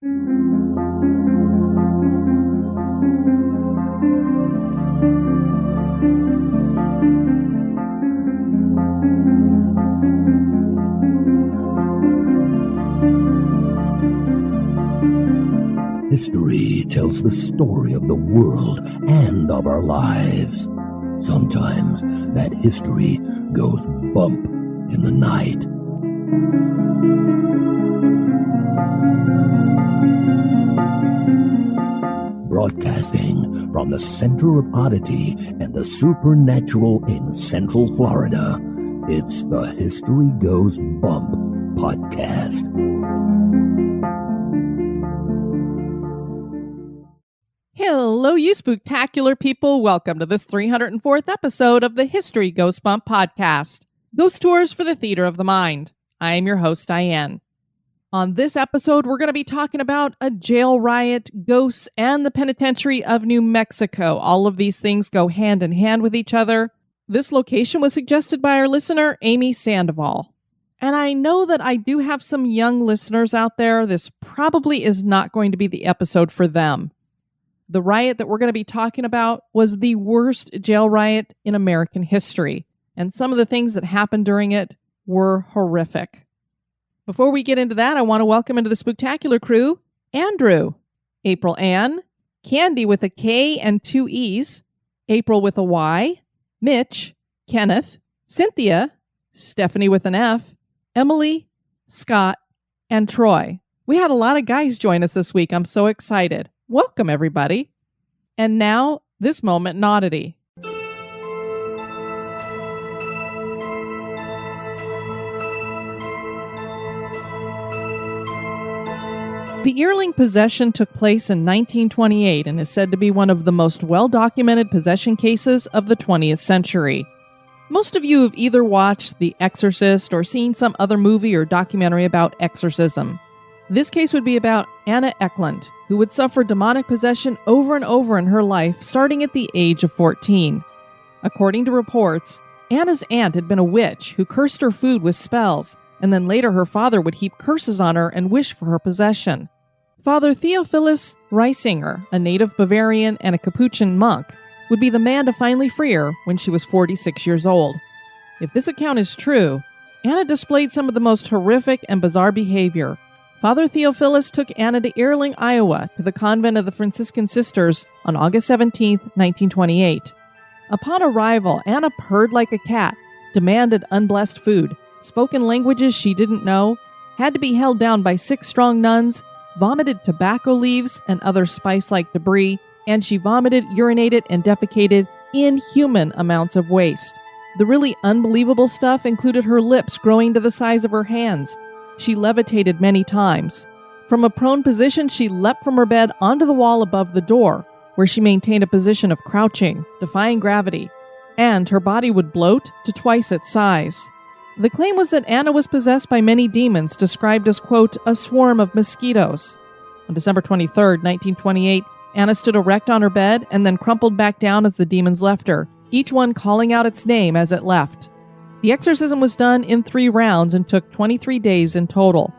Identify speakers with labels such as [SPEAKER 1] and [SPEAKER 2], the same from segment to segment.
[SPEAKER 1] History tells the story of the world and of our lives. Sometimes that history goes bump in the night. Broadcasting from the center of oddity and the supernatural in Central Florida, it's the History Goes Bump podcast.
[SPEAKER 2] Hello, you spooktacular people. Welcome to this 304th episode of the History Goes Bump podcast. Ghost tours for the theater of the mind. I am your host, Diane. On this episode, we're going to be talking about a jail riot, ghosts, and the Penitentiary of New Mexico. All of these things go hand in hand with each other. This location was suggested by our listener, Amy Sandoval. And I know that I do have some young listeners out there. This probably is not going to be the episode for them. The riot that we're going to be talking about was the worst jail riot in American history, and some of the things that happened during it were horrific. Before we get into that, I want to welcome into the Spooktacular crew, Andrew, April Ann, Candy with a K and 2 E's, April with a Y, Mitch, Kenneth, Cynthia, Stephanie with an F, Emily, Scott, and Troy. We had a lot of guys join us this week. I'm so excited. Welcome, everybody. And now, this moment in Oddity. The Earling possession took place in 1928 and is said to be one of the most well-documented possession cases of the 20th century. Most of you have either watched The Exorcist or seen some other movie or documentary about exorcism. This case would be about Anna Eklund, who would suffer demonic possession over and over in her life, starting at the age of 14. According to reports, Anna's aunt had been a witch who cursed her food with spells, and then later her father would heap curses on her and wish for her possession. Father Theophilus Reisinger, a native Bavarian and a Capuchin monk, would be the man to finally free her when she was 46 years old. If this account is true, Anna displayed some of the most horrific and bizarre behavior. Father Theophilus took Anna to Earling, Iowa, to the convent of the Franciscan Sisters on August 17, 1928. Upon arrival, Anna purred like a cat, demanded unblessed food, spoke in languages she didn't know, had to be held down by 6 strong nuns, vomited tobacco leaves and other spice-like debris, and she vomited, urinated, and defecated inhuman amounts of waste. The really unbelievable stuff included her lips growing to the size of her hands. She levitated many times. From a prone position, she leapt from her bed onto the wall above the door, where she maintained a position of crouching, defying gravity, and her body would bloat to twice its size. The claim was that Anna was possessed by many demons, described as, quote, a swarm of mosquitoes. On December 23, 1928, Anna stood erect on her bed and then crumpled back down as the demons left her, each one calling out its name as it left. The exorcism was done in 3 rounds and took 23 days in total.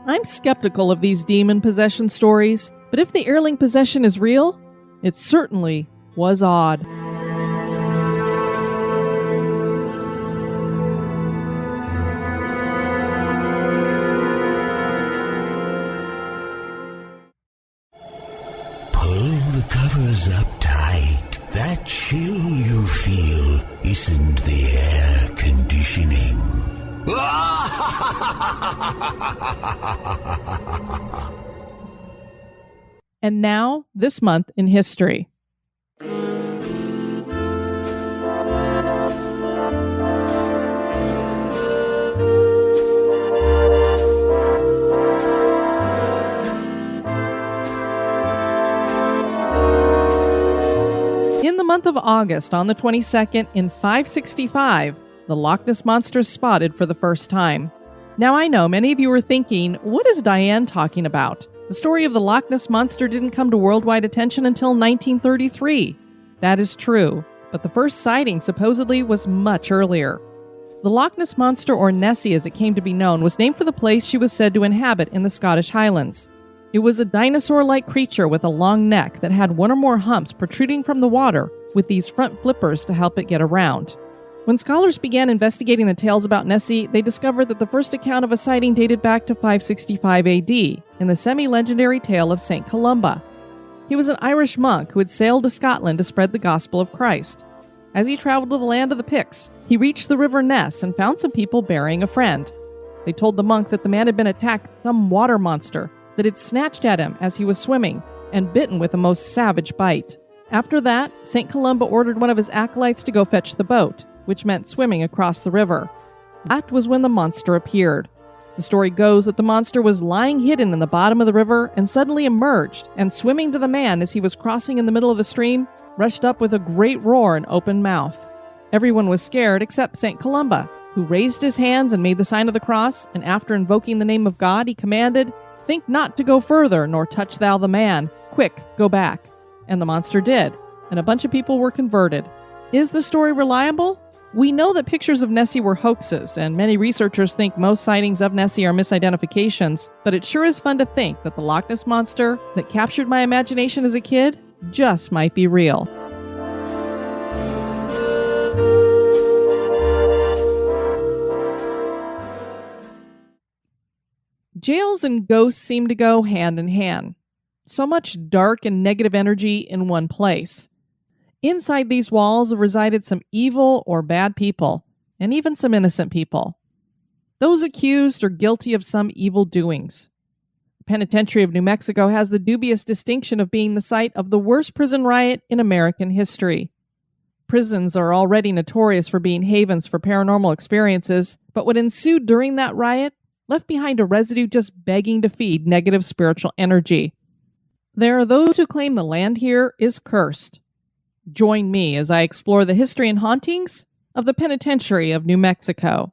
[SPEAKER 2] I'm skeptical of these demon possession stories, but if the Earling possession is real, it certainly was odd.
[SPEAKER 3] Pull the covers up tight. That chill you feel isn't the air conditioning.
[SPEAKER 2] And now, this month in history. In the month of August, on the 22nd, in 565, the Loch Ness Monster is spotted for the first time. Now I know many of you are thinking, what is Diane talking about? The story of the Loch Ness Monster didn't come to worldwide attention until 1933. That is true, but the first sighting supposedly was much earlier. The Loch Ness Monster, or Nessie as it came to be known, was named for the place she was said to inhabit in the Scottish Highlands. It was a dinosaur-like creature with a long neck that had one or more humps protruding from the water with these front flippers to help it get around. When scholars began investigating the tales about Nessie, they discovered that the first account of a sighting dated back to 565 AD in the semi-legendary tale of St. Columba. He was an Irish monk who had sailed to Scotland to spread the gospel of Christ. As he traveled to the land of the Picts, he reached the river Ness and found some people burying a friend. They told the monk that the man had been attacked by some water monster that had snatched at him as he was swimming and bitten with a most savage bite. After that, St. Columba ordered one of his acolytes to go fetch the boat, which meant swimming across the river. That was when the monster appeared. The story goes that the monster was lying hidden in the bottom of the river and suddenly emerged and, swimming to the man as he was crossing in the middle of the stream, rushed up with a great roar and open mouth. Everyone was scared except St. Columba, who raised his hands and made the sign of the cross, and after invoking the name of God, he commanded, "Think not to go further, nor touch thou the man. Quick, go back." And the monster did, and a bunch of people were converted. Is the story reliable? We know that pictures of Nessie were hoaxes, and many researchers think most sightings of Nessie are misidentifications, but it sure is fun to think that the Loch Ness Monster that captured my imagination as a kid just might be real. Jails and ghosts seem to go hand in hand. So much dark and negative energy in one place. Inside these walls have resided some evil or bad people, and even some innocent people. Those accused or guilty of some evil doings. The Penitentiary of New Mexico has the dubious distinction of being the site of the worst prison riot in American history. Prisons are already notorious for being havens for paranormal experiences, but what ensued during that riot left behind a residue just begging to feed negative spiritual energy. There are those who claim the land here is cursed. Join me as I explore the history and hauntings of the Penitentiary of New Mexico.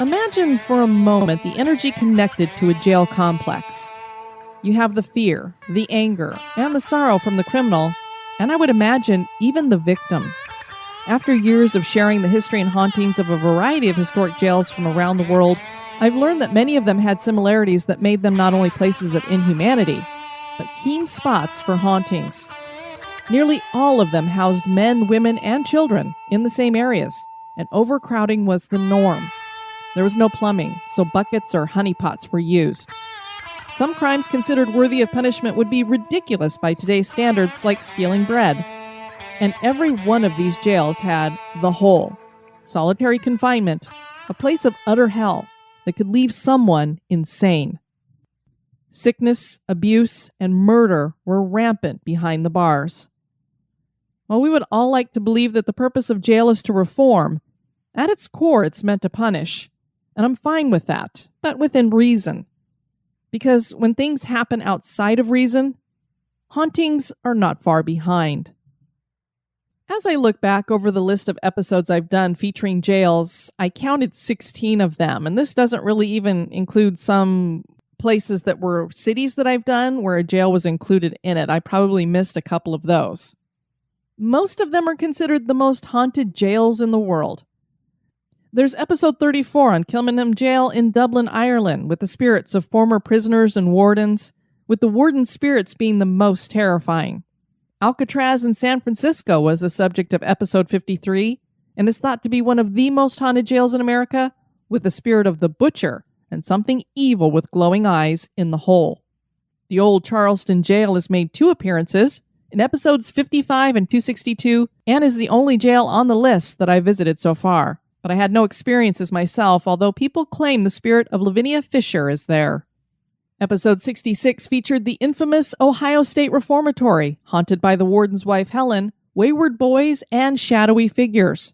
[SPEAKER 2] Imagine for a moment the energy connected to a jail complex. You have the fear, the anger, and the sorrow from the criminal, and I would imagine even the victim. After years of sharing the history and hauntings of a variety of historic jails from around the world, I've learned that many of them had similarities that made them not only places of inhumanity, but keen spots for hauntings. Nearly all of them housed men, women, and children in the same areas, and overcrowding was the norm. There was no plumbing, so buckets or honeypots were used. Some crimes considered worthy of punishment would be ridiculous by today's standards, like stealing bread. And every one of these jails had the hole, solitary confinement, a place of utter hell that could leave someone insane. Sickness, abuse, and murder were rampant behind the bars. While we would all like to believe that the purpose of jail is to reform, at its core it's meant to punish. And I'm fine with that, but within reason. Because when things happen outside of reason, hauntings are not far behind. As I look back over the list of episodes I've done featuring jails, I counted 16 of them, and this doesn't really even include some places that were cities that I've done where a jail was included in it. I probably missed a couple of those. Most of them are considered the most haunted jails in the world. There's episode 34 on Kilmainham Jail in Dublin, Ireland, with the spirits of former prisoners and wardens, with the warden's spirits being the most terrifying. Alcatraz in San Francisco was the subject of episode 53, and is thought to be one of the most haunted jails in America, with the spirit of the butcher and something evil with glowing eyes in the hole. The old Charleston jail has made 2 appearances, in episodes 55 and 262, and is the only jail on the list that I visited so far. But I had no experiences myself, although people claim the spirit of Lavinia Fisher is there. Episode 66 featured the infamous Ohio State Reformatory, haunted by the warden's wife Helen, wayward boys, and shadowy figures.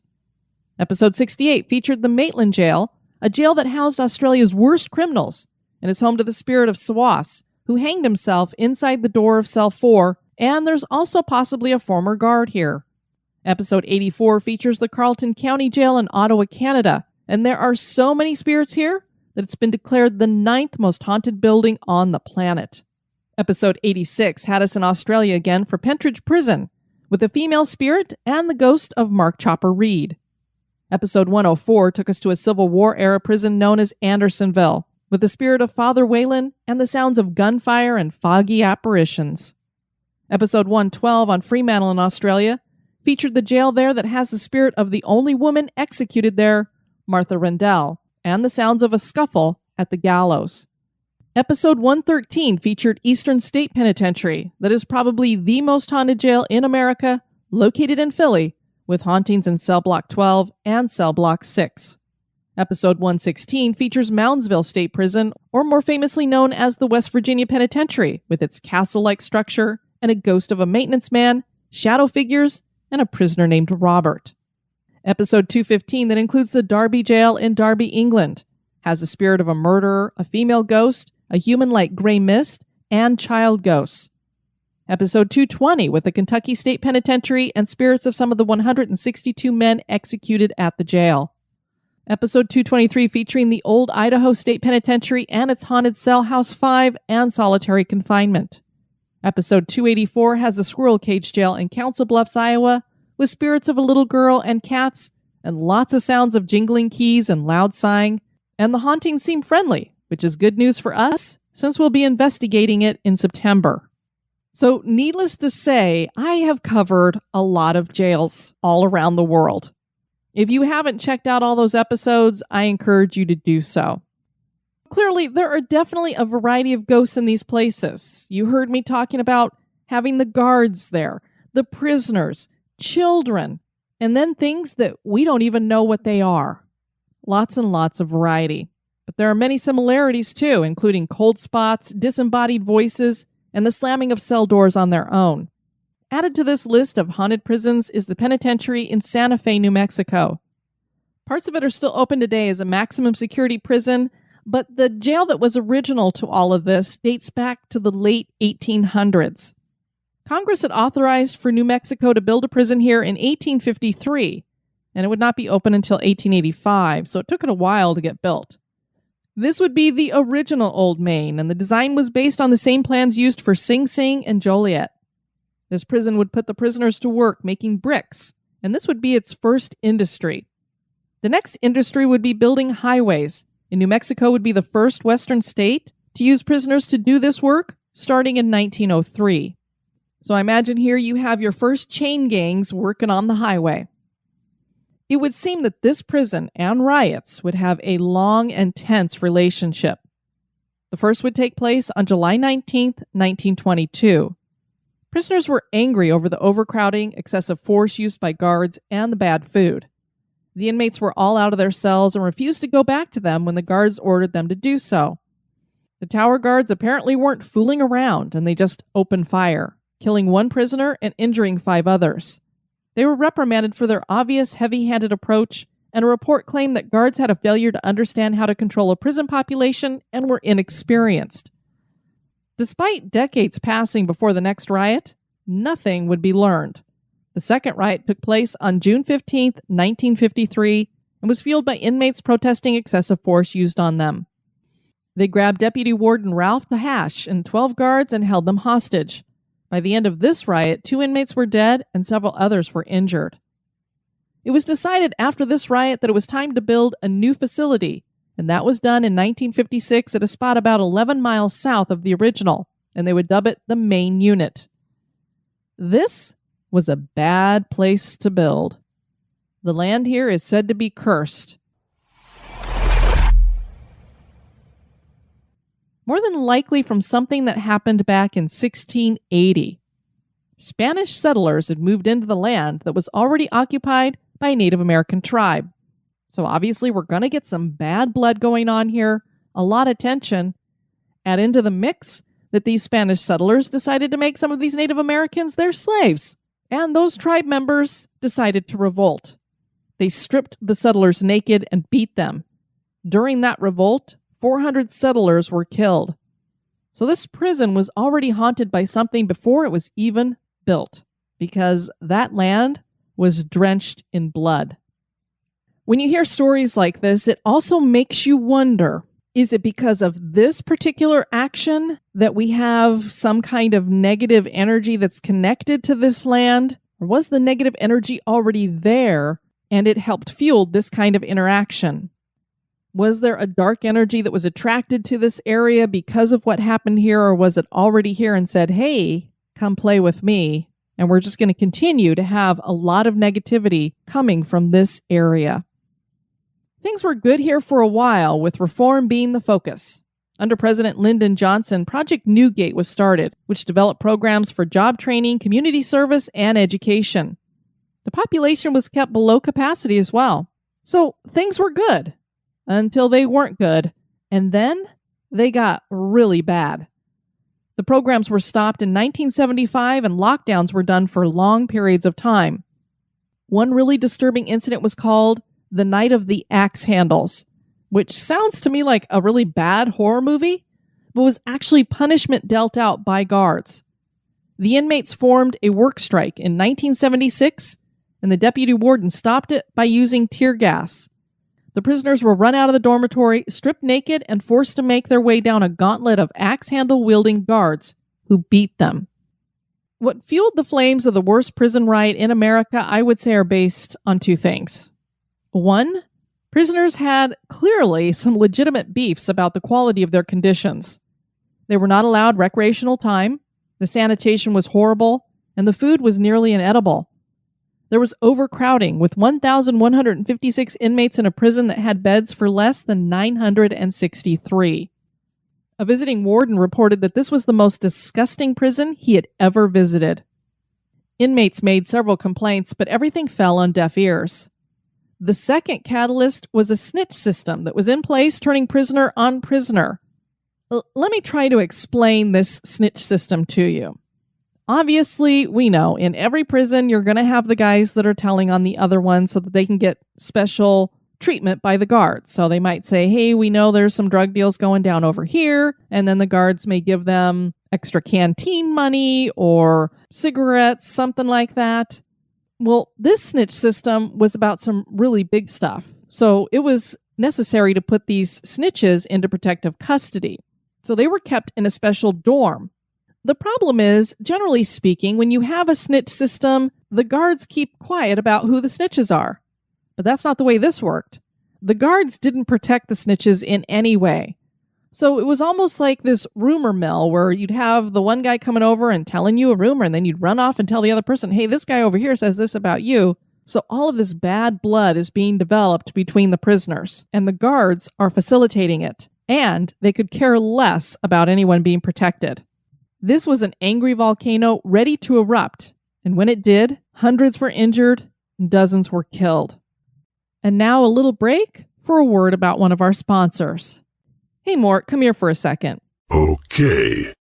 [SPEAKER 2] Episode 68 featured the Maitland Jail, a jail that housed Australia's worst criminals, and is home to the spirit of Sawas, who hanged himself inside the door of cell 4, and there's also possibly a former guard here. Episode 84 features the Carleton County Jail in Ottawa, Canada, and there are so many spirits here that it's been declared the 9th most haunted building on the planet. Episode 86 had us in Australia again for Pentridge Prison, with a female spirit and the ghost of Mark Chopper Reed. Episode 104 took us to a Civil War-era prison known as Andersonville, with the spirit of Father Whalen and the sounds of gunfire and foggy apparitions. Episode 112 on Fremantle in Australia featured the jail there that has the spirit of the only woman executed there, Martha Rendell, and the sounds of a scuffle at the gallows. Episode 113 featured Eastern State Penitentiary, that is probably the most haunted jail in America, located in Philly, with hauntings in Cell Block 12 and Cell Block 6. Episode 116 features Moundsville State Prison, or more famously known as the West Virginia Penitentiary, with its castle-like structure and a ghost of a maintenance man, shadow figures, and a prisoner named Robert. Episode 215, that includes the Derby Jail in Derby, England, has the spirit of a murderer, a female ghost, a human-like gray mist, and child ghosts. Episode 220, with the Kentucky State Penitentiary and spirits of some of the 162 men executed at the jail. Episode 223, featuring the old Idaho State Penitentiary and its haunted cell House 5 and solitary confinement. Episode 284 has the Squirrel Cage Jail in Council Bluffs, Iowa, with spirits of a little girl and cats, and lots of sounds of jingling keys and loud sighing, and the hauntings seem friendly, which is good news for us, since we'll be investigating it in September. So, needless to say, I have covered a lot of jails all around the world. If you haven't checked out all those episodes, I encourage you to do so. Clearly, there are definitely a variety of ghosts in these places. You heard me talking about having the guards there, the prisoners, children, and then things that we don't even know what they are. Lots and lots of variety. But there are many similarities too, including cold spots, disembodied voices, and the slamming of cell doors on their own. Added to this list of haunted prisons is the penitentiary in Santa Fe, New Mexico. Parts of it are still open today as a maximum security prison, but the jail that was original to all of this dates back to the late 1800s. Congress had authorized for New Mexico to build a prison here in 1853, and it would not be open until 1885, so it took it a while to get built. This would be the original Old Main, and the design was based on the same plans used for Sing Sing and Joliet. This prison would put the prisoners to work making bricks, and this would be its first industry. The next industry would be building highways, and New Mexico would be the first western state to use prisoners to do this work, starting in 1903. So I imagine here you have your first chain gangs working on the highway. It would seem that this prison and Riots would have a long and tense relationship. The first would take place on July 19th, 1922. Prisoners were angry over the overcrowding, excessive force used by guards, and the bad food. The inmates were all out of their cells and refused to go back to them when the guards ordered them to do so. The tower guards apparently weren't fooling around, and they just opened fire, killing one prisoner and injuring 5 others. They were reprimanded for their obvious heavy-handed approach, and a report claimed that guards had a failure to understand how to control a prison population and were inexperienced. Despite decades passing before the next riot, nothing would be learned. The second riot took place on June 15, 1953, and was fueled by inmates protesting excessive force used on them. They grabbed Deputy Warden Ralph Tahash and 12 guards and held them hostage. By the end of this riot, 2 inmates were dead and several others were injured. It was decided after this riot that it was time to build a new facility, and that was done in 1956 at a spot about 11 miles south of the original, and they would dub it the main unit. This was a bad place to build. The land here is said to be cursed. More than likely from something that happened back in 1680. Spanish settlers had moved into the land that was already occupied by a Native American tribe. So obviously we're going to get some bad blood going on here, a lot of tension. Add into the mix that these Spanish settlers decided to make some of these Native Americans their slaves, and those tribe members decided to revolt. They stripped the settlers naked and beat them. During that revolt, 400 settlers were killed. So this prison was already haunted by something before it was even built, because that land was drenched in blood. When you hear stories like this, it also makes you wonder, is it because of this particular action that we have some kind of negative energy that's connected to this land? Or was the negative energy already there and it helped fuel this kind of interaction? Was there a dark energy that was attracted to this area because of what happened here, or was it already here and said, hey, come play with me, and we're just going to continue to have a lot of negativity coming from this area? Things were good here for a while, with reform being the focus. Under President Lyndon Johnson, Project Newgate was started, which developed programs for job training, community service, and education. The population was kept below capacity as well. So things were good. Until they weren't good, and then they got really bad. The programs were stopped in 1975 and lockdowns were done for long periods of time. One really disturbing incident was called the Night of the Axe Handles, which sounds to me like a really bad horror movie, but was actually punishment dealt out by guards. The inmates formed a work strike in 1976, and the deputy warden stopped it by using tear gas. The prisoners were run out of the dormitory, stripped naked, and forced to make their way down a gauntlet of axe-handle-wielding guards who beat them. What fueled the flames of the worst prison riot in America, I would say, are based on two things. One, prisoners had clearly some legitimate beefs about the quality of their conditions. They were not allowed recreational time, the sanitation was horrible, and the food was nearly inedible. There was overcrowding, with 1,156 inmates in a prison that had beds for less than 963. A visiting warden reported that this was the most disgusting prison he had ever visited. Inmates made several complaints, but everything fell on deaf ears. The second catalyst was a snitch system that was in place, turning prisoner on prisoner. Let me try to explain this snitch system to you. Obviously, we know in every prison you're going to have the guys that are telling on the other one so that they can get special treatment by the guards. So they might say, hey, we know there's some drug deals going down over here. And then the guards may give them extra canteen money or cigarettes, something like that. Well, this snitch system was about some really big stuff. So it was necessary to put these snitches into protective custody. So they were kept in a special dorm. The problem is, generally speaking, when you have a snitch system, the guards keep quiet about who the snitches are. But that's not the way this worked. The guards didn't protect the snitches in any way. So it was almost like this rumor mill where you'd have the one guy coming over and telling you a rumor, and then you'd run off and tell the other person, hey, this guy over here says this about you. So all of this bad blood is being developed between the prisoners, and the guards are facilitating it. And they could care less about anyone being protected. This was an angry volcano ready to erupt, and when it did, hundreds were injured and dozens were killed. And now a little break for a word about one of our sponsors. Hey Mort, come here for a second.
[SPEAKER 3] Okay.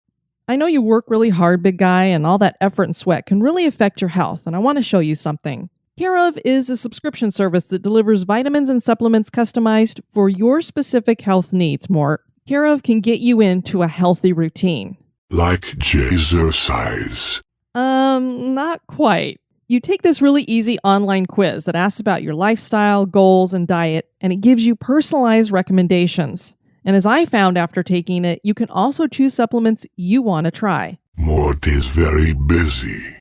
[SPEAKER 2] I know you work really hard, big guy, and all that effort and sweat can really affect your health, and I want to show you something. Care of is a subscription service that delivers vitamins and supplements customized for your specific health needs, Mort. Care of can get you into a healthy routine.
[SPEAKER 3] Like jazzercise.
[SPEAKER 2] Not quite. You take this really easy online quiz that asks about your lifestyle, goals, and diet, and it gives you personalized recommendations. And as I found after taking it, you can also choose supplements you want to try.
[SPEAKER 3] Mort is very busy.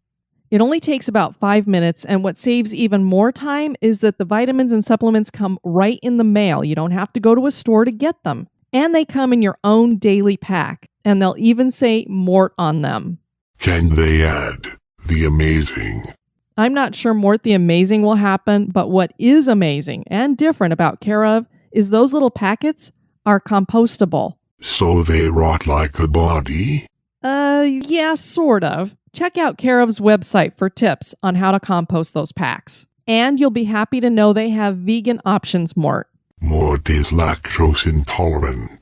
[SPEAKER 2] It only takes about 5 minutes, and what saves even more time is that the vitamins and supplements come right in the mail. You don't have to go to a store to get them. And they come in your own daily pack, and they'll even say Mort on them.
[SPEAKER 3] Can they add the amazing?
[SPEAKER 2] I'm not sure Mort the Amazing will happen, but what is amazing and different about Care of is those little packets are compostable.
[SPEAKER 3] So they rot like a body?
[SPEAKER 2] Yeah, sort of. Check out Care of's website for tips on how to compost those packs. And you'll be happy to know they have vegan options, Mort.
[SPEAKER 3] Mort is lactose intolerant.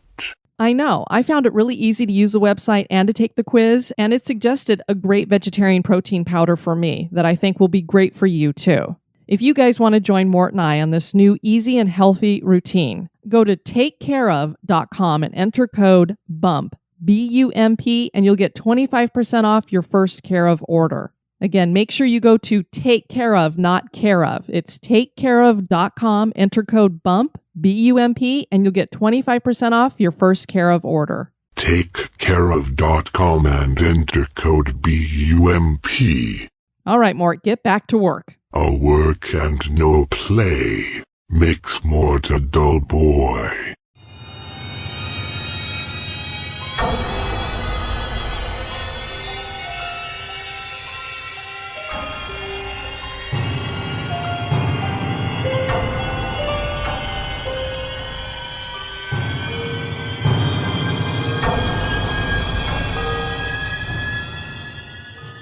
[SPEAKER 2] I know. I found it really easy to use the website and to take the quiz, and it suggested a great vegetarian protein powder for me that I think will be great for you too. If you guys want to join Mort and I on this new easy and healthy routine, go to takecareof.com and enter code BUMP, B-U-M-P, and you'll get 25% off your first Care of order. Again, make sure you go to Take Care Of, not Care Of. It's takecareof.com, enter code BUMP, B-U-M-P, and you'll get 25% off your first Care Of order.
[SPEAKER 3] Takecareof.com and enter code BUMP.
[SPEAKER 2] All right, Mort, get back to work.
[SPEAKER 3] A work and no play makes Mort a dull boy.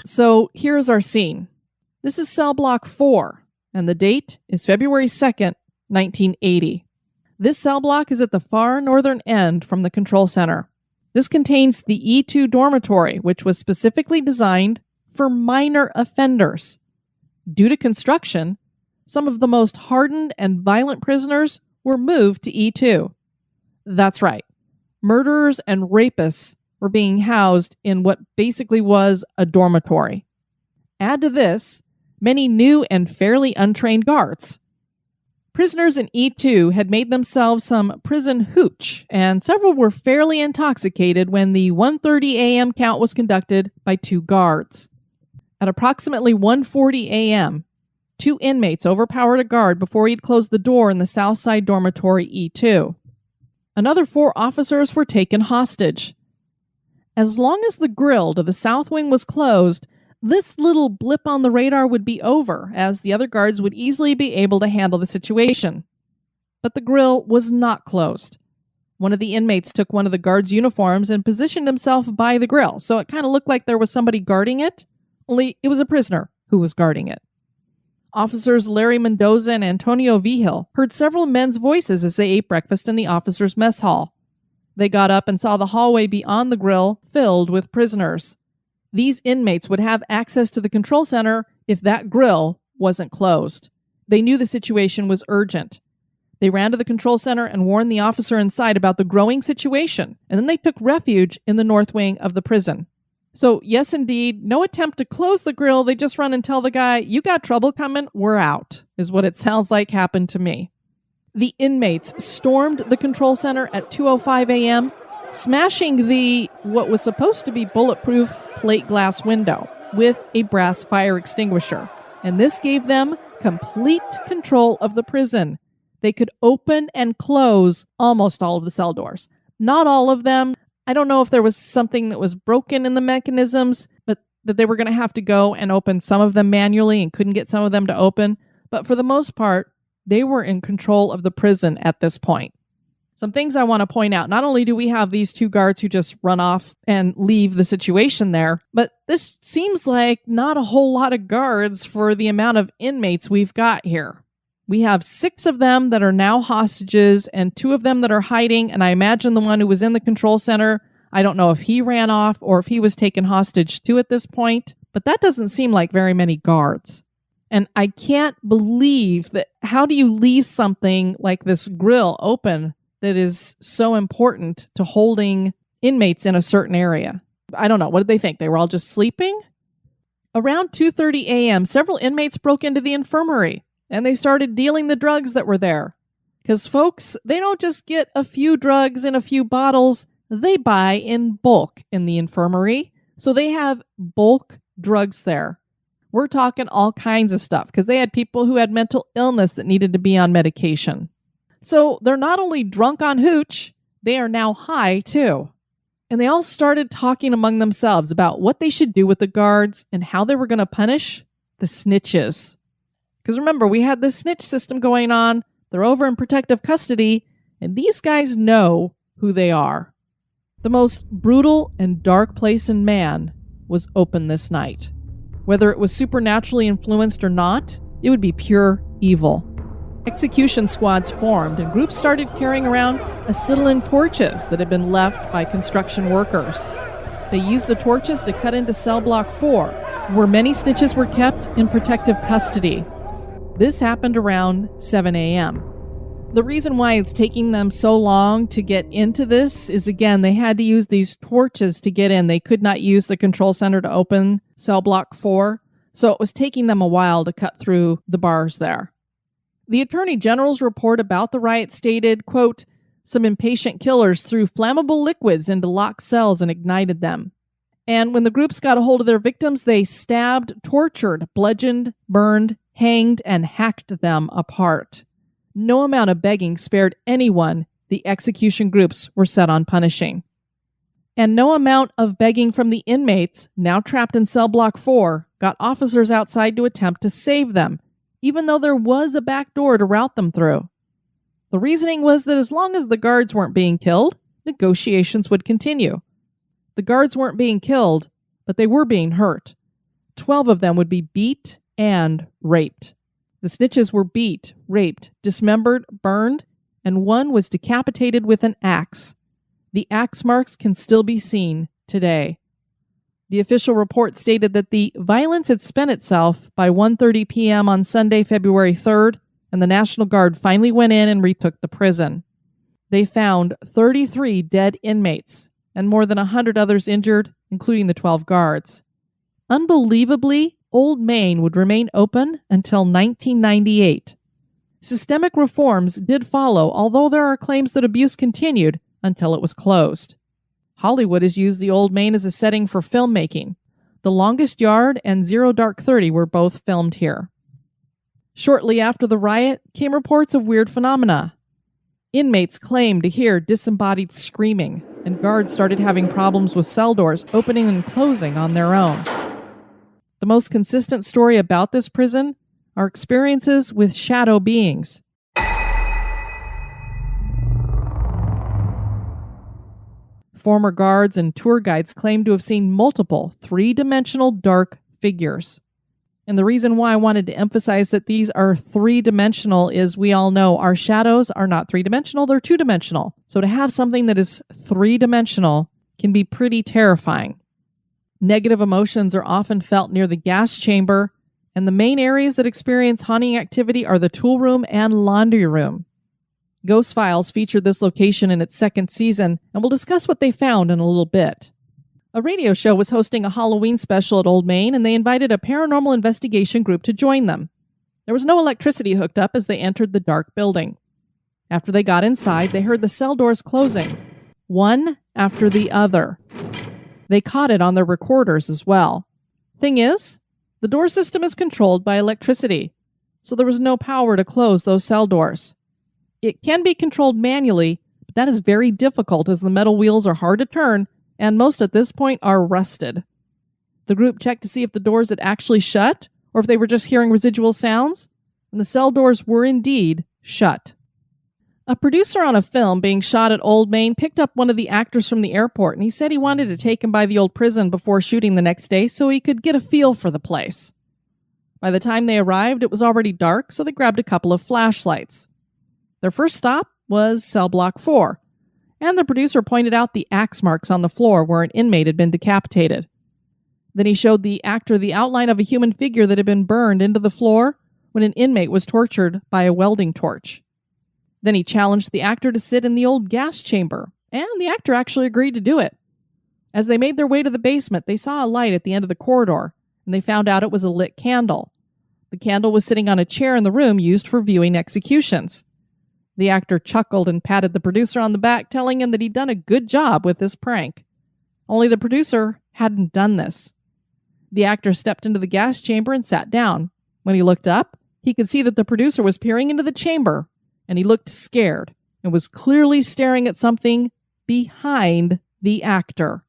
[SPEAKER 2] So here's our scene. This is cell block 4, and the date is February 2nd, 1980. This cell block is at the far northern end from the control center. This contains the E2 dormitory, which was specifically designed for minor offenders. Due to construction, some of the most hardened and violent prisoners were moved to E2. That's right. Murderers and rapists were being housed in what basically was a dormitory. Add to this, many new and fairly untrained guards. Prisoners in E2 had made themselves some prison hooch, and several were fairly intoxicated when the 1:30 a.m. count was conducted by 2 guards. At approximately 1:40 a.m., 2 inmates overpowered a guard before he'd closed the door in the south side dormitory E2. Another 4 officers were taken hostage. As long as the grill to the south wing was closed, this little blip on the radar would be over, as the other guards would easily be able to handle the situation. But the grill was not closed. One of the inmates took one of the guards' uniforms and positioned himself by the grill, so it kind of looked like there was somebody guarding it, only it was a prisoner who was guarding it. Officers Larry Mendoza and Antonio Vigil heard several men's voices as they ate breakfast in the officers' mess hall. They got up and saw the hallway beyond the grill filled with prisoners. These inmates would have access to the control center if that grill wasn't closed. They knew the situation was urgent. They ran to the control center and warned the officer inside about the growing situation, and then they took refuge in the north wing of the prison. So, yes, indeed, no attempt to close the grill. They just run and tell the guy, "You got trouble coming, we're out," is what it sounds like happened to me. The inmates stormed the control center at 2:05 a.m., smashing the, what was supposed to be bulletproof plate glass window with a brass fire extinguisher. And this gave them complete control of the prison. They could open and close almost all of the cell doors. Not all of them. I don't know if there was something that was broken in the mechanisms, but that they were going to have to go and open some of them manually and couldn't get some of them to open. But for the most part, they were in control of the prison at this point. Some things I want to point out. Not only do we have these 2 guards who just run off and leave the situation there, but this seems like not a whole lot of guards for the amount of inmates we've got here. We have 6 of them that are now hostages and 2 of them that are hiding, and I imagine the one who was in the control center, I don't know if he ran off or if he was taken hostage too at this point, but that doesn't seem like very many guards. And I can't believe that. How do you leave something like this grill open that is so important to holding inmates in a certain area? I don't know. What did they think? They were all just sleeping? Around 2:30 a.m., several inmates broke into the infirmary, and they started dealing the drugs that were there. Because folks, they don't just get a few drugs in a few bottles. They buy in bulk in the infirmary. So they have bulk drugs there. We're talking all kinds of stuff because they had people who had mental illness that needed to be on medication. So they're not only drunk on hooch, they are now high too. And they all started talking among themselves about what they should do with the guards and how they were going to punish the snitches. Because remember, we had this snitch system going on. They're over in protective custody, and these guys know who they are. The most brutal and dark place in man was open this night. Whether it was supernaturally influenced or not, it would be pure evil. Execution squads formed, and groups started carrying around acetylene torches that had been left by construction workers. They used the torches to cut into cell block 4, where many snitches were kept in protective custody. This happened around 7 a.m. The reason why it's taking them so long to get into this is, again, they had to use these torches to get in. They could not use the control center to open cell block 4, so it was taking them a while to cut through the bars there. The Attorney General's report about the riot stated, quote, "Some impatient killers threw flammable liquids into locked cells and ignited them. And when the groups got a hold of their victims, they stabbed, tortured, bludgeoned, burned, hanged, and hacked them apart. No amount of begging spared anyone the execution groups were set on punishing. And no amount of begging from the inmates, now trapped in cell block 4, got officers outside to attempt to save them, even though there was a back door to route them through. The reasoning was that as long as the guards weren't being killed, negotiations would continue. The guards weren't being killed, but they were being hurt. 12 of them would be beat and raped. The snitches were beat, raped, dismembered, burned, and one was decapitated with an axe. The axe marks can still be seen today. The official report stated that the violence had spent itself by 1:30 p.m. on Sunday, February 3rd, and the National Guard finally went in and retook the prison. They found 33 dead inmates and more than 100 others injured, including the 12 guards. Unbelievably, Old Main would remain open until 1998. Systemic reforms did follow, although there are claims that abuse continued until it was closed. Hollywood has used the Old Main as a setting for filmmaking. The Longest Yard and Zero Dark 30 were both filmed here. Shortly after the riot came reports of weird phenomena. Inmates claimed to hear disembodied screaming, and guards started having problems with cell doors opening and closing on their own. The most consistent story about this prison are experiences with shadow beings. Former guards and tour guides claim to have seen multiple three-dimensional dark figures. And the reason why I wanted to emphasize that these are three-dimensional is we all know our shadows are not three-dimensional, they're two-dimensional. So to have something that is three-dimensional can be pretty terrifying. Negative emotions are often felt near the gas chamber, and the main areas that experience haunting activity are the tool room and laundry room. Ghost Files featured this location in its second season, and we'll discuss what they found in a little bit. A radio show was hosting a Halloween special at Old Main, and they invited a paranormal investigation group to join them. There was no electricity hooked up as they entered the dark building. After they got inside, they heard the cell doors closing, one after the other. They caught it on their recorders as well. Thing is, the door system is controlled by electricity, so there was no power to close those cell doors. It can be controlled manually, but that is very difficult as the metal wheels are hard to turn, and most at this point are rusted. The group checked to see if the doors had actually shut, or if they were just hearing residual sounds, and the cell doors were indeed shut. A producer on a film being shot at Old Main picked up one of the actors from the airport, and he said he wanted to take him by the old prison before shooting the next day so he could get a feel for the place. By the time they arrived, it was already dark, so they grabbed a couple of flashlights. Their first stop was cell block 4, and the producer pointed out the axe marks on the floor where an inmate had been decapitated. Then he showed the actor the outline of a human figure that had been burned into the floor when an inmate was tortured by a welding torch. Then he challenged the actor to sit in the old gas chamber, and the actor actually agreed to do it. As they made their way to the basement, they saw a light at the end of the corridor, and they found out it was a lit candle. The candle was sitting on a chair in the room used for viewing executions. The actor chuckled and patted the producer on the back, telling him that he'd done a good job with this prank. Only the producer hadn't done this. The actor stepped into the gas chamber and sat down. When he looked up, he could see that the producer was peering into the chamber, and he looked scared and was clearly staring at something behind the actor.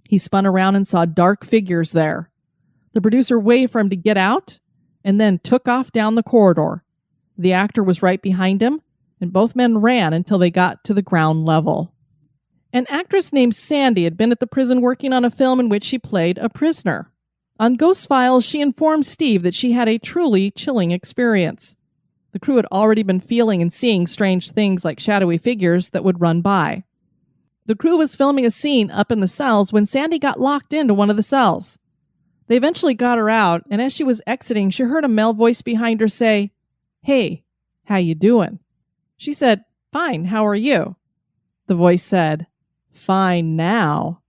[SPEAKER 2] He spun around and saw dark figures there. The producer waved for him to get out and then took off down the corridor. The actor was right behind him, and both men ran until they got to the ground level. An actress named Sandy had been at the prison working on a film in which she played a prisoner. On Ghost Files, she informed Steve that she had a truly chilling experience. The crew had already been feeling and seeing strange things like shadowy figures that would run by. The crew was filming a scene up in the cells when Sandy got locked into one of the cells. They eventually got her out, and as she was exiting, she heard a male voice behind her say, "Hey, how you doing?" She said, "Fine, how are you?" The voice said, "Fine now."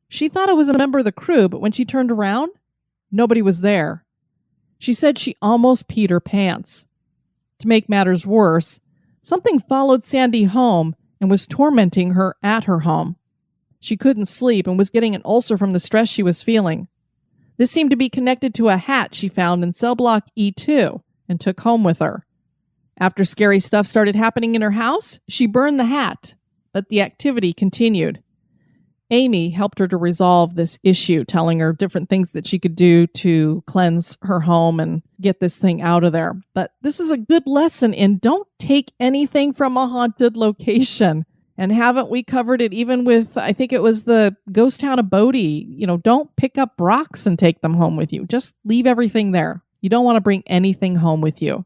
[SPEAKER 2] She thought it was a member of the crew, but when she turned around, nobody was there. She said she almost peed her pants. To make matters worse, something followed Sandy home and was tormenting her at her home. She couldn't sleep and was getting an ulcer from the stress she was feeling. This seemed to be connected to a hat she found in cell block E2 and took home with her. After scary stuff started happening in her house, she burned the hat, but the activity continued. Amy helped her to resolve this issue, telling her different things that she could do to cleanse her home and get this thing out of there. But this is a good lesson in don't take anything from a haunted location. And haven't we covered it even with, I think it was the ghost town of Bodie? Don't pick up rocks and take them home with you. Just leave everything there. You don't want to bring anything home with you.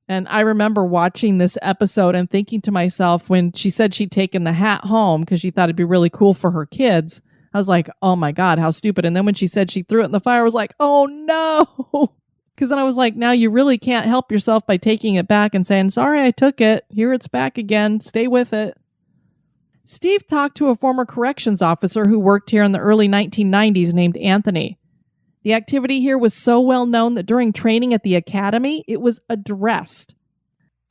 [SPEAKER 2] And I remember watching this episode and thinking to myself, when she said she'd taken the hat home because she thought it'd be really cool for her kids, I was like, oh my God, how stupid. And then when she said she threw it in the fire, I was like, oh no. Because then I was like, now you really can't help yourself by taking it back and saying, sorry, I took it. Here it's back again. Stay with it. Steve talked to a former corrections officer who worked here in the early 1990s named Anthony. The activity here was so well known that during training at the academy, it was addressed.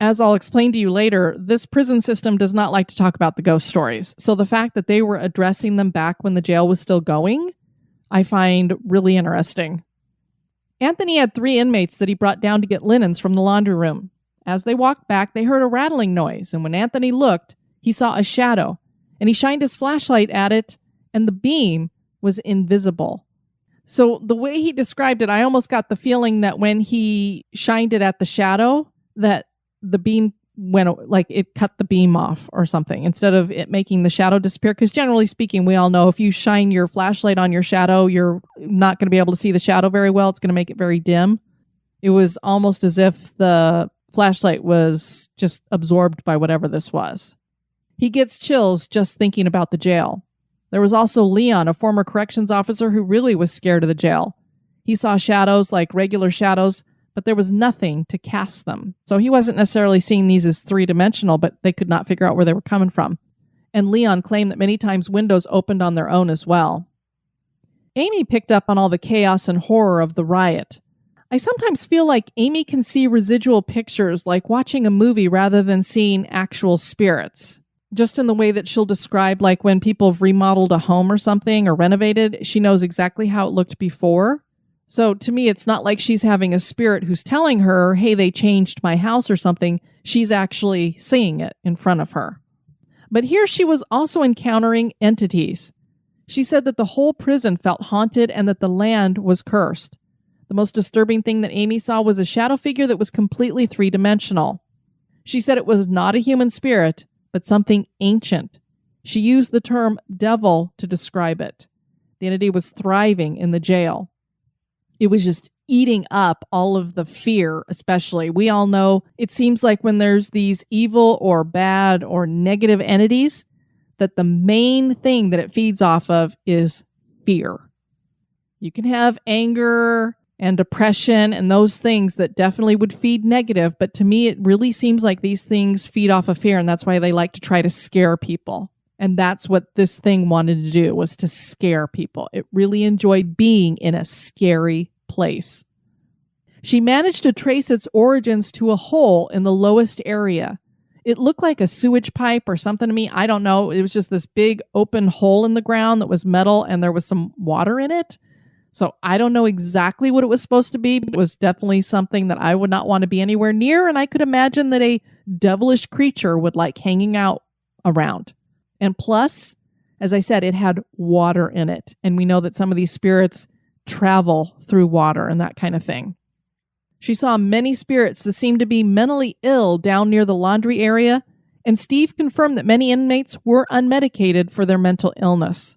[SPEAKER 2] As I'll explain to you later, this prison system does not like to talk about the ghost stories. So the fact that they were addressing them back when the jail was still going, I find really interesting. Anthony had 3 inmates that he brought down to get linens from the laundry room. As they walked back, they heard a rattling noise, and when Anthony looked, he saw a shadow, and he shined his flashlight at it, and the beam was invisible. So the way he described it, I almost got the feeling that when he shined it at the shadow, that the beam went, like it cut the beam off or something, instead of it making the shadow disappear. Because generally speaking, we all know if you shine your flashlight on your shadow, you're not going to be able to see the shadow very well. It's going to make it very dim. It was almost as if the flashlight was just absorbed by whatever this was. He gets chills just thinking about the jail. There was also Leon, a former corrections officer who really was scared of the jail. He saw shadows like regular shadows, but there was nothing to cast them. So he wasn't necessarily seeing these as 3-dimensional, but they could not figure out where they were coming from. And Leon claimed that many times windows opened on their own as well. Amy picked up on all the chaos and horror of the riot. I sometimes feel like Amy can see residual pictures like watching a movie rather than seeing actual spirits. Just in the way that she'll describe, like when people have remodeled a home or something or renovated, she knows exactly how it looked before. So to me, it's not like she's having a spirit who's telling her, hey, they changed my house or something. She's actually seeing it in front of her. But here she was also encountering entities. She said that the whole prison felt haunted and that the land was cursed. The most disturbing thing that Amy saw was a shadow figure that was completely 3-dimensional. She said it was not a human spirit, but something ancient. She used the term devil to describe it. The entity was thriving in the jail. It was just eating up all of the fear, especially. We all know it seems like when there's these evil or bad or negative entities, that the main thing that it feeds off of is fear. You can have anger and depression and those things that definitely would feed negative. But to me, it really seems like these things feed off of fear. And that's why they like to try to scare people. And that's what this thing wanted to do, was to scare people. It really enjoyed being in a scary place. She managed to trace its origins to a hole in the lowest area. It looked like a sewage pipe or something to me. I don't know. It was just this big open hole in the ground that was metal and there was some water in it. So I don't know exactly what it was supposed to be, but it was definitely something that I would not want to be anywhere near. And I could imagine that a devilish creature would like hanging out around. And plus, as I said, it had water in it. And we know that some of these spirits travel through water and that kind of thing. She saw many spirits that seemed to be mentally ill down near the laundry area. And Steve confirmed that many inmates were unmedicated for their mental illness.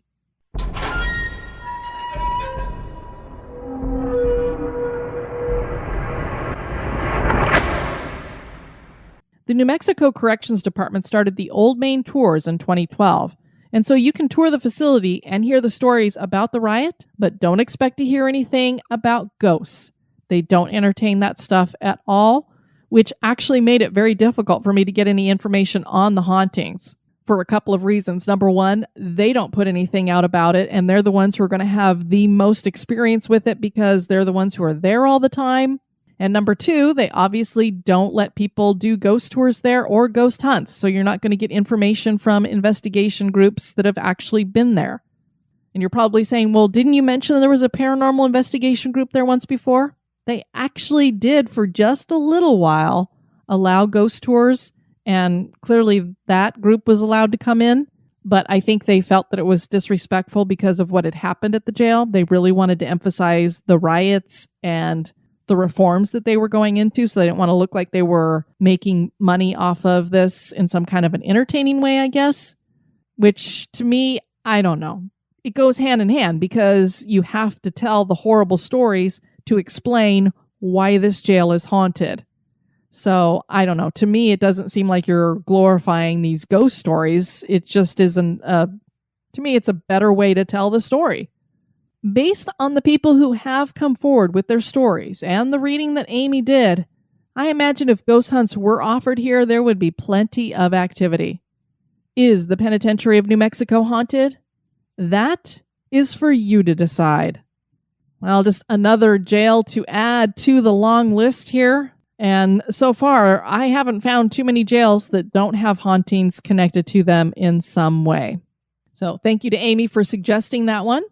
[SPEAKER 2] The New Mexico Corrections Department started the Old Main Tours in 2012, and so you can tour the facility and hear the stories about the riot, but don't expect to hear anything about ghosts. They don't entertain that stuff at all, which actually made it very difficult for me to get any information on the hauntings for a couple of reasons. Number one, they don't put anything out about it, and they're the ones who are going to have the most experience with it because they're the ones who are there all the time. And number 2, they obviously don't let people do ghost tours there or ghost hunts. So you're not going to get information from investigation groups that have actually been there. And you're probably saying, well, didn't you mention there was a paranormal investigation group there once before? They actually did, for just a little while, allow ghost tours. And clearly that group was allowed to come in. But I think they felt that it was disrespectful because of what had happened at the jail. They really wanted to emphasize the riots and the reforms that they were going into, so they didn't want to look like they were making money off of this in some kind of an entertaining way, I guess. Which, to me, I don't know. It goes hand in hand because you have to tell the horrible stories to explain why this jail is haunted. So, I don't know. To me, it doesn't seem like you're glorifying these ghost stories. It just isn't, to me, it's a better way to tell the story. Based on the people who have come forward with their stories and the reading that Amy did, I imagine if ghost hunts were offered here, there would be plenty of activity. Is the Penitentiary of New Mexico haunted? That is for you to decide. Well, just another jail to add to the long list here. And so far, I haven't found too many jails that don't have hauntings connected to them in some way. So thank you to Amy for suggesting that one.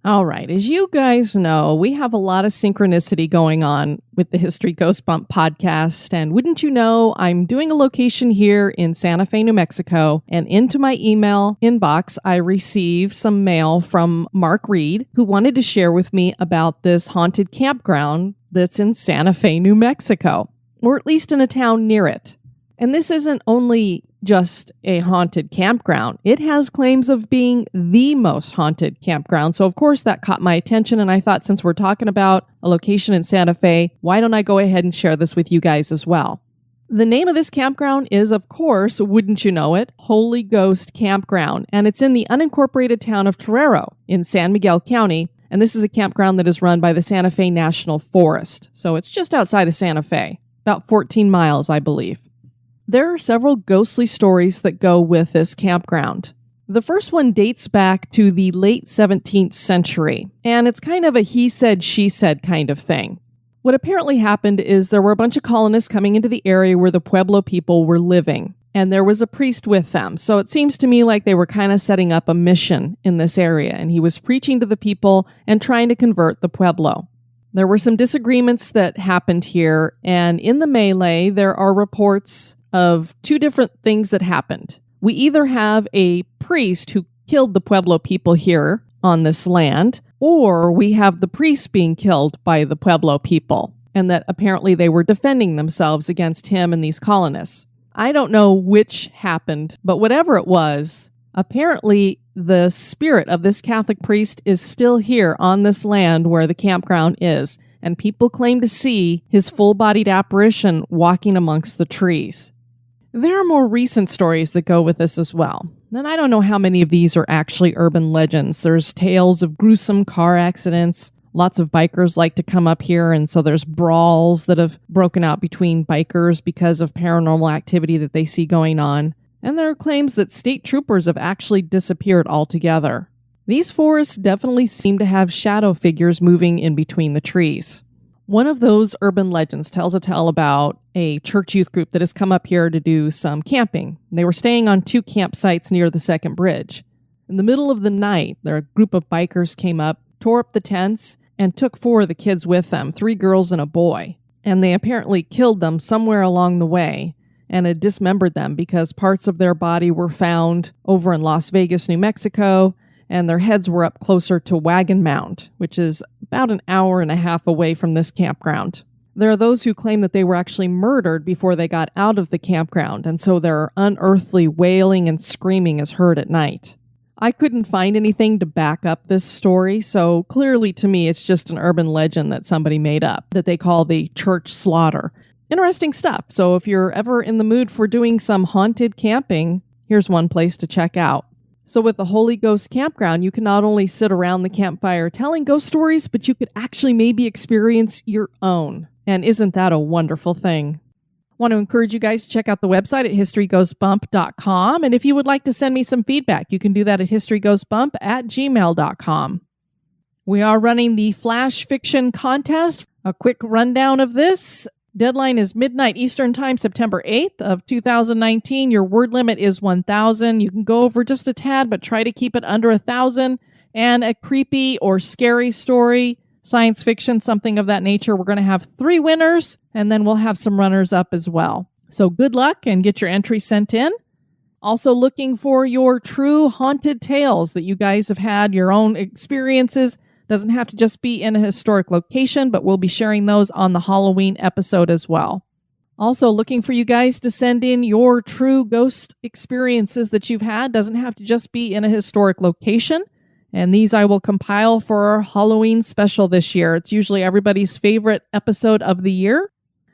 [SPEAKER 2] All right, as you guys know, we have a lot of synchronicity going on with the History Ghost Bump podcast. And wouldn't you know, I'm doing a location here in Santa Fe, New Mexico. And into my email inbox, I received some mail from Mark Reed, who wanted to share with me about this haunted campground that's in Santa Fe, New Mexico, or at least in a town near it. And this isn't only just a haunted campground. It has claims of being the most haunted campground. So of course that caught my attention, and I thought, since we're talking about a location in Santa Fe, why don't I go ahead and share this with you guys as well? The name of this campground is, of course, wouldn't you know it, Holy Ghost Campground, and it's in the unincorporated town of Torero in San Miguel County, and this is a campground that is run by the Santa Fe National Forest. So it's just outside of Santa Fe, about 14 miles, I believe. There are several ghostly stories that go with this campground. The first one dates back to the late 17th century, and it's kind of a he said, she said kind of thing. What apparently happened is there were a bunch of colonists coming into the area where the Pueblo people were living, and there was a priest with them. So it seems to me like they were kind of setting up a mission in this area, and he was preaching to the people and trying to convert the Pueblo. There were some disagreements that happened here, and in the melee, there are reports of two different things that happened. We either have a priest who killed the Pueblo people here on this land, or we have the priest being killed by the Pueblo people, and that apparently they were defending themselves against him and these colonists. I don't know which happened, but whatever it was, apparently the spirit of this Catholic priest is still here on this land where the campground is, and people claim to see his full-bodied apparition walking amongst the trees. There are more recent stories that go with this as well. And I don't know how many of these are actually urban legends. There's tales of gruesome car accidents. Lots of bikers like to come up here, and so there's brawls that have broken out between bikers because of paranormal activity that they see going on. And there are claims that state troopers have actually disappeared altogether. These forests definitely seem to have shadow figures moving in between the trees. One of those urban legends tells a tale about a church youth group that has come up here to do some camping. They were staying on 2 campsites near the second bridge. In the middle of the night, a group of bikers came up, tore up the tents, and took 4 of the kids with them, 3 girls and a boy. And they apparently killed them somewhere along the way and had dismembered them because parts of their body were found over in Las Vegas, New Mexico, and their heads were up closer to Wagon Mound, which is about an hour and a half away from this campground. There are those who claim that they were actually murdered before they got out of the campground, and so their unearthly wailing and screaming is heard at night. I couldn't find anything to back up this story, so clearly to me it's just an urban legend that somebody made up, that they call the church slaughter. Interesting stuff, so if you're ever in the mood for doing some haunted camping, here's one place to check out. So with the Holy Ghost Campground, you can not only sit around the campfire telling ghost stories, but you could actually maybe experience your own. And isn't that a wonderful thing? I want to encourage you guys to check out the website at historyghostbump.com. And if you would like to send me some feedback, you can do that at historyghostbump@gmail.com. We are running the Flash Fiction Contest. A quick rundown of this. Deadline is midnight Eastern Time, September 8th of 2019. Your word limit is 1,000. You can go over just a tad, but try to keep it under 1,000. And a creepy or scary story, science fiction, something of that nature. We're going to have 3 winners, and then we'll have some runners up as well. So good luck and get your entry sent in. Also looking for your true haunted tales that you guys have had, your own experiences. Doesn't have to just be in a historic location, but we'll be sharing those on the Halloween episode as well. Also looking for you guys to send in your true ghost experiences that you've had. Doesn't have to just be in a historic location. And these I will compile for our Halloween special this year. It's usually everybody's favorite episode of the year.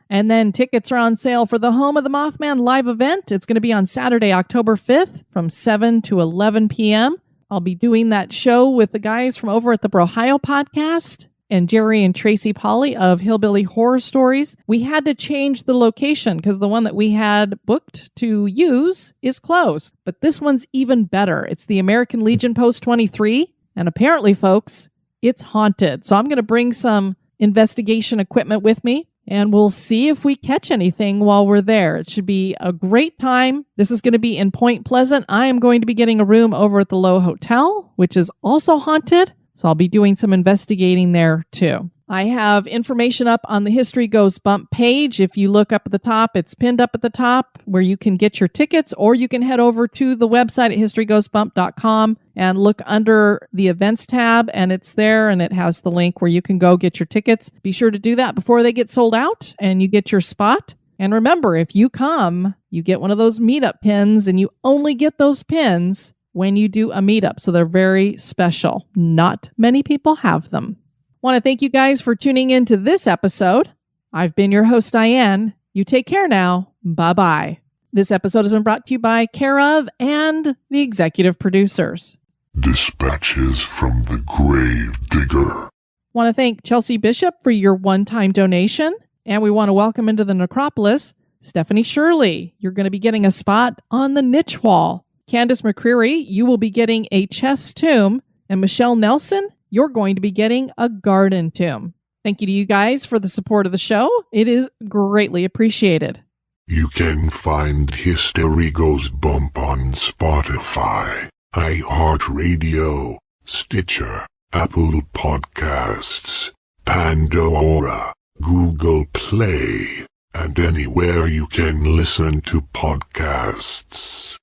[SPEAKER 2] And then tickets are on sale for the Home of the Mothman live event. It's going to be on Saturday, October 5th from 7 to 11 p.m. I'll be doing that show with the guys from over at the Brohio podcast and Jerry and Tracy Polly of Hillbilly Horror Stories. We had to change the location because the one that we had booked to use is closed. But this one's even better. It's the American Legion Post 23. And apparently, folks, it's haunted. So I'm going to bring some investigation equipment with me. And we'll see if we catch anything while we're there. It should be a great time. This is going to be in Point Pleasant. I am going to be getting a room over at the Lowe Hotel, which is also haunted. So I'll be doing some investigating there too. I have information up on the History Goes Bump page. If you look up at the top, it's pinned up at the top where you can get your tickets, or you can head over to the website at historygoesbump.com and look under the events tab, and it's there, and it has the link where you can go get your tickets. Be sure to do that before they get sold out and you get your spot. And remember, if you come, you get one of those meetup pins, and you only get those pins when you do a meetup. So they're very special. Not many people have them. Want to thank you guys for tuning in to this episode. I've been your host, Diane. You take care now. Bye-bye. This episode has been brought to you by Care of and the executive producers.
[SPEAKER 4] Dispatches from the Grave Digger.
[SPEAKER 2] Want to thank Chelsea Bishop for your one-time donation. And we want to welcome into the necropolis Stephanie Shirley. You're going to be getting a spot on the niche wall. Candace McCreary, you will be getting a chest tomb. And Michelle Nelson, you're going to be getting a garden tomb. Thank you to you guys for the support of the show. It is greatly appreciated.
[SPEAKER 4] You can find History Goes Bump on Spotify, iHeartRadio, Stitcher, Apple Podcasts, Pandora, Google Play, and anywhere you can listen to podcasts.